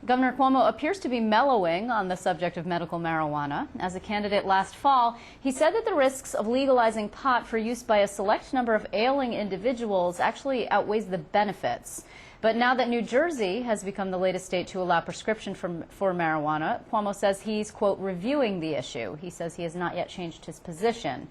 Governor Cuomo appears to be mellowing on the subject of medical marijuana. As a candidate last fall, he said that the risks of legalizing pot for use by a select number of ailing individuals actually outweighs the benefits. But now that New Jersey has become the latest state to allow prescription for marijuana, Cuomo says he's, quote, reviewing the issue. He says he has not yet changed his position.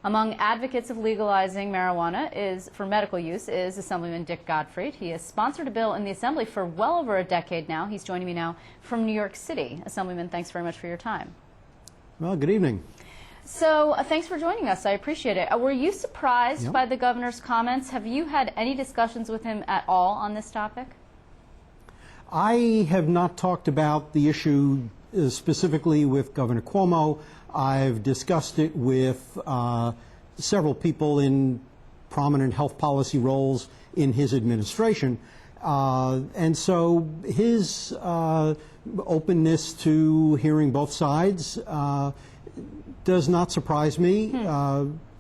Among advocates of legalizing marijuana for medical use is Assemblyman Dick Gottfried. He has sponsored a bill in the Assembly for well over a decade now. He's joining me now from New York City. Assemblyman, thanks very much for your time. Well, good evening. So thanks for joining us. I appreciate it. Were you surprised by the governor's comments? Have you had any discussions with him at all on this topic? I have not talked about the issue specifically with Governor Cuomo. I've discussed it with several people in prominent health policy roles in his administration. And so his openness to hearing both sides does not surprise me.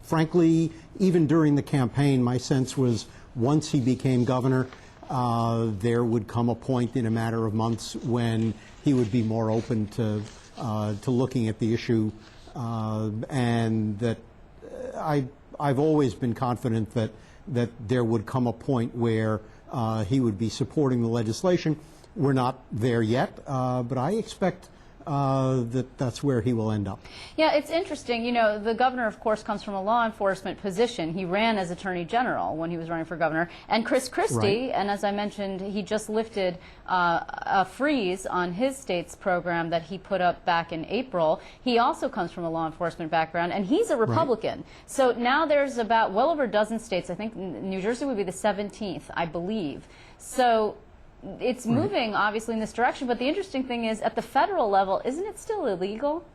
Frankly, even during the campaign, my sense was once he became governor, there would come a point in a matter of months when he would be more open to looking at the issue, and that I've always been confident that there would come a point where he would be supporting the legislation. We're not there yet, but I expect that's where he will end up. Yeah, it's interesting. You know, the governor, of course, comes from a law enforcement position. He ran as Attorney General when he was running for governor. And Chris Christie, and as I mentioned, he just lifted a freeze on his state's program that he put up back in April. He also comes from a law enforcement background, and he's a Republican. So now there's about well over a dozen states. I think New Jersey would be the 17th, I believe. So it's moving, obviously, in this direction, but the interesting thing is, at the federal level, isn't it still illegal?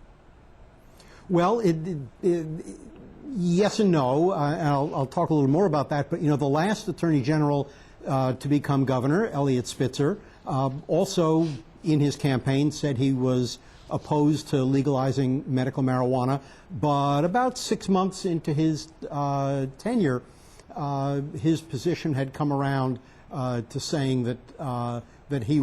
Well, yes and no. I'll talk a little more about that. But, you know, the last Attorney General to become governor, Eliot Spitzer, also in his campaign said he was opposed to legalizing medical marijuana. But about 6 months into his tenure, his position had come around to saying that he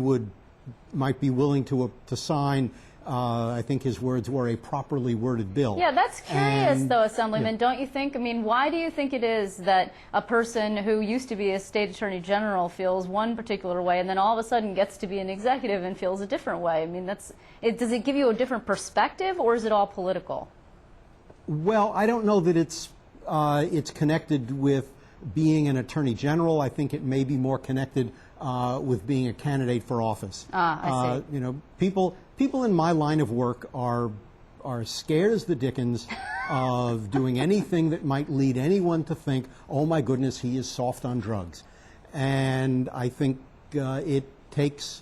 might be willing to sign. I think his words were a properly worded bill. Yeah, that's curious, though, Assemblyman, don't you think? I mean, why do you think it is that a person who used to be a state attorney general feels one particular way and then all of a sudden gets to be an executive and feels a different way? I mean, does it give you a different perspective, or is it all political? Well, I don't know that it's connected with being an attorney general. I think it may be more connected with being a candidate for office. I see. You know, people in my line of work are scared as the dickens of doing anything that might lead anyone to think, oh my goodness, he is soft on drugs. And I think it takes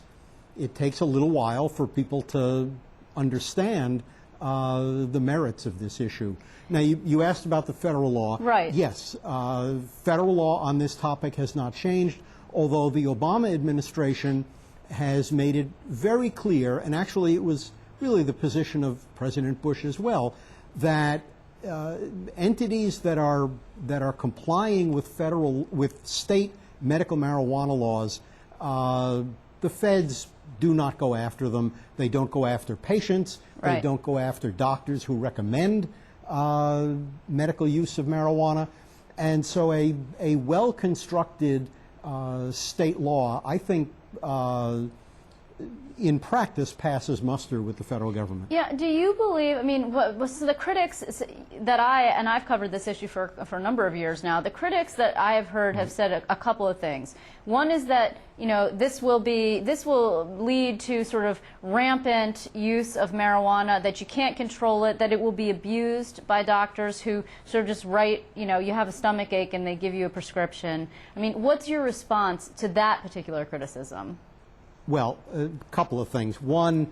a little while for people to understand the merits of this issue. Now, you asked about the federal law. Right. Yes, federal law on this topic has not changed, although the Obama administration has made it very clear, and actually it was really the position of President Bush as well, that entities that are complying with state medical marijuana laws, the feds do not go after them. They don't go after patients. Right. They don't go after doctors who recommend medical use of marijuana. And so a well-constructed state law, I think, in practice passes muster with the federal government. Yeah, do you believe, I mean, so the critics that I've covered this issue for a number of years now, the critics that I have heard have said a couple of things. One is that, you know, this will lead to sort of rampant use of marijuana, that you can't control it, that it will be abused by doctors who sort of just write, you know, you have a stomach ache and they give you a prescription. I mean, what's your response to that particular criticism? Well, a couple of things. One,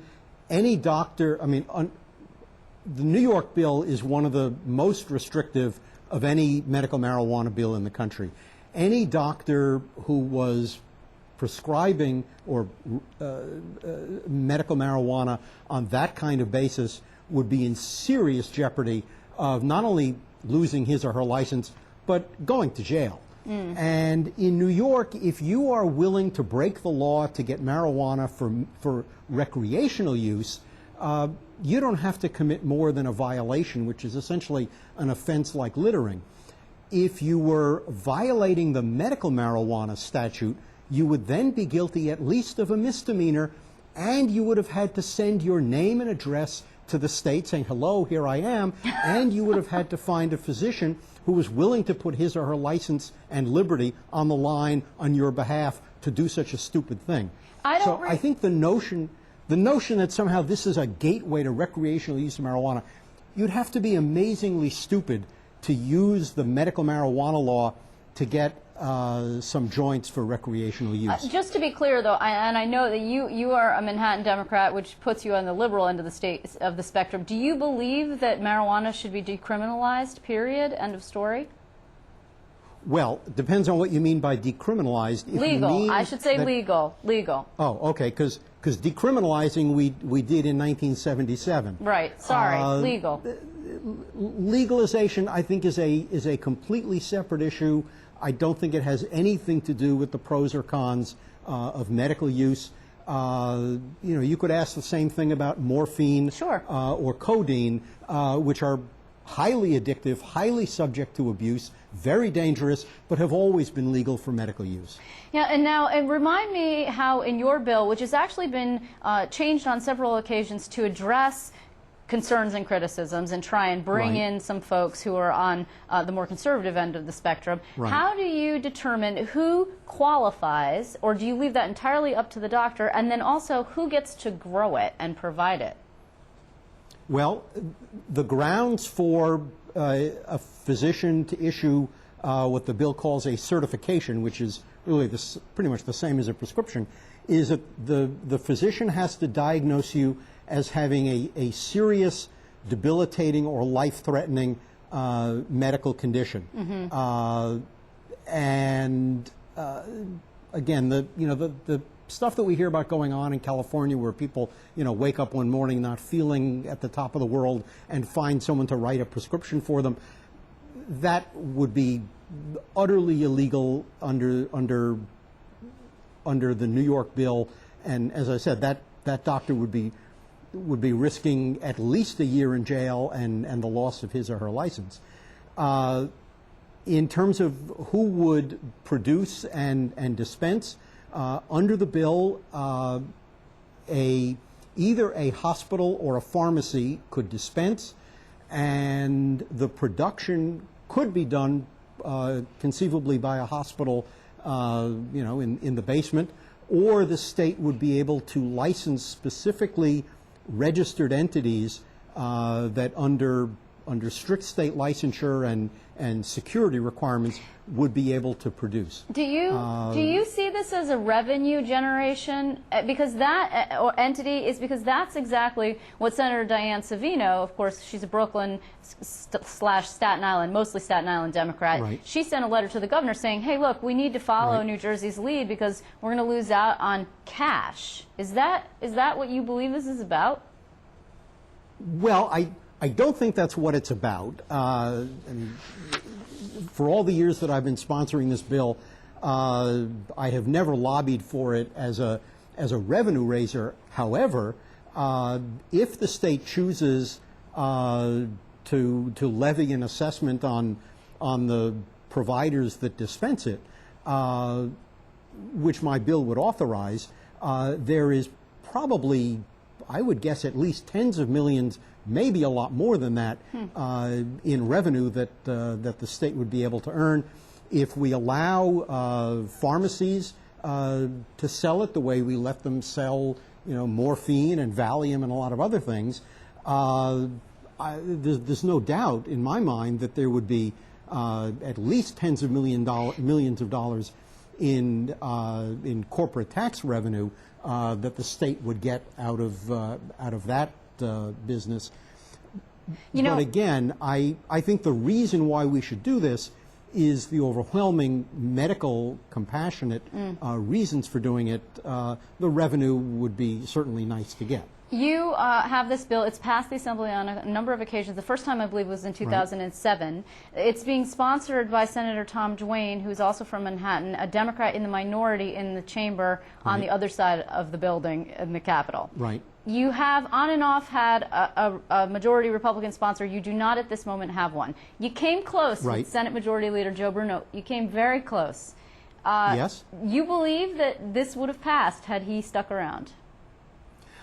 any doctor, I mean, the New York bill is one of the most restrictive of any medical marijuana bill in the country. Any doctor who was prescribing or medical marijuana on that kind of basis would be in serious jeopardy of not only losing his or her license, but going to jail. And in New York, if you are willing to break the law to get marijuana for recreational use, you don't have to commit more than a violation, which is essentially an offense like littering. If you were violating the medical marijuana statute, you would then be guilty at least of a misdemeanor, and you would have had to send your name and address to the state saying, hello, here I am, and you would have had to find a physician who was willing to put his or her license and liberty on the line on your behalf to do such a stupid thing. I think the notion that somehow this is a gateway to recreational use of marijuana, you'd have to be amazingly stupid to use the medical marijuana law to get some joints for recreational use. Just to be clear, though, and I know that you are a Manhattan Democrat, which puts you on the liberal end of the spectrum. Do you believe that marijuana should be decriminalized, period, end of story? Well, it depends on what you mean by decriminalized. Legal. I should say legal. Legal. Oh, okay, because decriminalizing we did in 1977. Right. Sorry. Legal. Legalization, I think, is a completely separate issue. I don't think it has anything to do with the pros or cons of medical use. You could ask the same thing about morphine or codeine, which are highly addictive, highly subject to abuse, very dangerous, but have always been legal for medical use. Yeah, and remind me how in your bill, which has actually been changed on several occasions to address concerns and criticisms and try and bring in some folks who are on the more conservative end of the spectrum. How do you determine who qualifies, or do you leave that entirely up to the doctor, and then also who gets to grow it and provide it? Well, the grounds for a physician to issue what the bill calls a certification, which is really pretty much the same as a prescription, is that the physician has to diagnose you as having a serious, debilitating, or life-threatening medical condition. Again, the stuff that we hear about going on in California, where people wake up one morning not feeling at the top of the world and find someone to write a prescription for them, that would be utterly illegal under the New York bill. And as I said, that doctor would be risking at least a year in jail and the loss of his or her license. In terms of who would produce and dispense, under the bill, either a hospital or a pharmacy could dispense, and the production could be done conceivably by a hospital, in the basement, or the state would be able to license specifically registered entities that under strict state licensure and security requirements would be able to produce. Do you see this as a revenue generation? Because that entity is because that's exactly what Senator Diane Savino, of course, she's a Brooklyn / Staten Island, mostly Staten Island Democrat. She sent a letter to the governor saying, hey, look, we need to follow New Jersey's lead because we're going to lose out on cash. Is that what you believe this is about? Well, I don't think that's what it's about. And for all the years that I've been sponsoring this bill, I have never lobbied for it as a revenue raiser. However, if the state chooses to levy an assessment on the providers that dispense it, which my bill would authorize, there is probably, I would guess, at least tens of millions, maybe a lot more than that, in revenue that the state would be able to earn if we allow pharmacies to sell it the way we let them sell, morphine and Valium and a lot of other things. There's no doubt in my mind that there would be at least tens of millions of dollars in corporate tax revenue that the state would get out of that business. But again, I think the reason why we should do this is the overwhelming medical, compassionate reasons for doing it. The revenue would be certainly nice to get. You have this bill. It's passed the Assembly on a number of occasions. The first time, I believe, was in 2007. Right. It's being sponsored by Senator Tom Duane, who's also from Manhattan, a Democrat in the minority in the chamber on the other side of the building in the Capitol. Right. You have on and off had a majority Republican sponsor. You do not at this moment have one. You came close with Senate Majority Leader Joe Bruno. You came very close. Yes. You believe that this would have passed had he stuck around?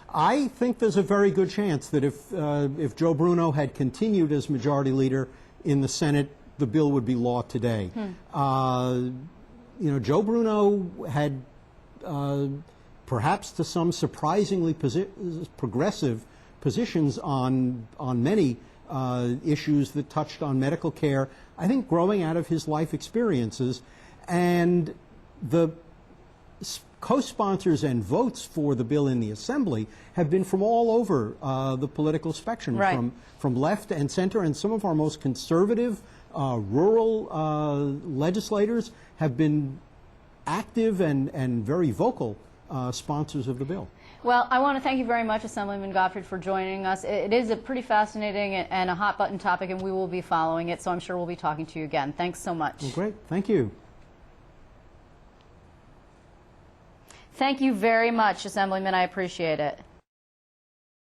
I think there's a very good chance that if Joe Bruno had continued as Majority Leader in the Senate, the bill would be law today. You know, Joe Bruno had perhaps to some surprisingly progressive positions on many issues that touched on medical care, I think growing out of his life experiences. And the co-sponsors and votes for the bill in the Assembly have been from all over the political spectrum, from left and center, and some of our most conservative rural legislators have been active and very vocal sponsors of the bill. Well, I want to thank you very much, Assemblyman Gottfried, for joining us. It is a pretty fascinating and a hot-button topic, and we will be following it, so I'm sure we'll be talking to you again. Thanks so much. Well, great. Thank you. Thank you very much, Assemblyman. I appreciate it.